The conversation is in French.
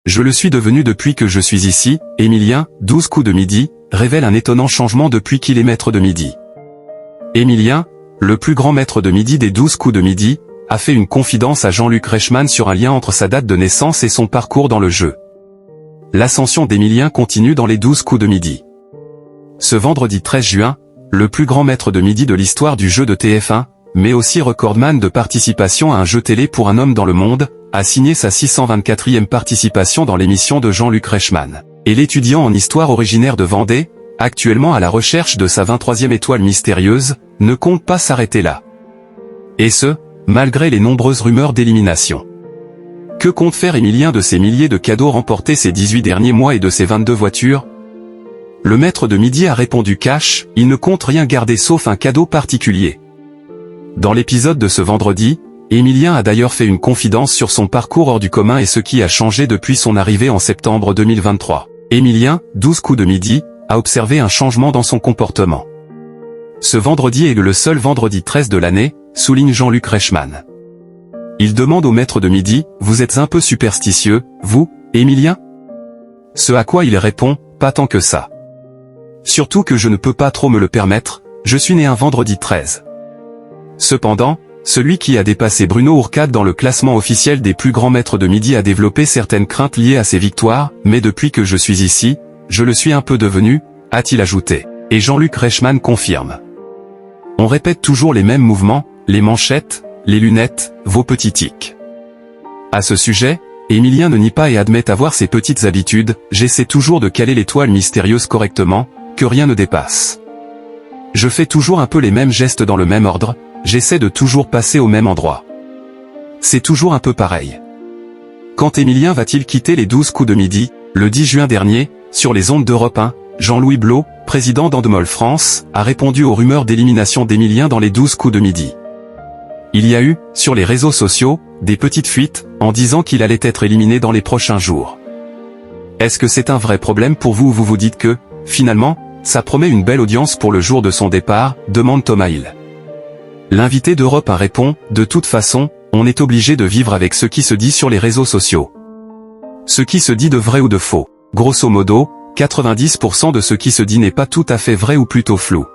Je le suis devenu depuis que je suis ici. Émilien, 12 coups de midi, révèle un étonnant changement depuis qu'il est maître de midi. Émilien, le plus grand maître de midi des 12 coups de midi, a fait une confidence à Jean-Luc Reichmann sur un lien entre sa date de naissance et son parcours dans le jeu. L'ascension d'Émilien continue dans les 12 coups de midi. Ce vendredi 13 juin, le plus grand maître de midi de l'histoire du jeu de TF1, mais aussi recordman de participation à un jeu télé pour un homme dans le monde, a signé sa 624e participation dans l'émission de Jean-Luc Reichmann. Et l'étudiant en histoire originaire de Vendée, actuellement à la recherche de sa 23e étoile mystérieuse, ne compte pas s'arrêter là. Et ce, malgré les nombreuses rumeurs d'élimination. Que compte faire Émilien de ses milliers de cadeaux remportés ces 18 derniers mois et de ses 22 voitures? Le maître de midi a répondu cash, il ne compte rien garder sauf un cadeau particulier. Dans l'épisode de ce vendredi, Émilien a d'ailleurs fait une confidence sur son parcours hors du commun et ce qui a changé depuis son arrivée en septembre 2023. Émilien, 12 coups de midi, a observé un changement dans son comportement. Ce vendredi est le seul vendredi 13 de l'année, souligne Jean-Luc Reichmann. Il demande au maître de midi, vous êtes un peu superstitieux, vous, Émilien? Ce à quoi il répond, pas tant que ça. Surtout que je ne peux pas trop me le permettre, je suis né un vendredi 13. Cependant, celui qui a dépassé Bruno Ourcade dans le classement officiel des plus grands maîtres de midi a développé certaines craintes liées à ses victoires, mais depuis que je suis ici, je le suis un peu devenu, a-t-il ajouté. Et Jean-Luc Reichmann confirme. On répète toujours les mêmes mouvements, les manchettes, les lunettes, vos petits tics. À ce sujet, Émilien ne nie pas et admet avoir ses petites habitudes, j'essaie toujours de caler l'étoile mystérieuse correctement, que rien ne dépasse. Je fais toujours un peu les mêmes gestes dans le même ordre, j'essaie de toujours passer au même endroit. C'est toujours un peu pareil. Quand Émilien va-t-il quitter les 12 coups de midi? Le 10 juin dernier, sur les ondes d'Europe 1, Jean-Louis Blot, président d'Endemol France, a répondu aux rumeurs d'élimination d'Émilien dans les 12 coups de midi. Il y a eu, sur les réseaux sociaux, des petites fuites, en disant qu'il allait être éliminé dans les prochains jours. Est-ce que c'est un vrai problème pour vous ou vous vous dites que, finalement, ça promet une belle audience pour le jour de son départ, demande Thomas Hill. L'invité d'Europe 1 répond, de toute façon, on est obligé de vivre avec ce qui se dit sur les réseaux sociaux. Ce qui se dit de vrai ou de faux. Grosso modo, 90% de ce qui se dit n'est pas tout à fait vrai ou plutôt flou.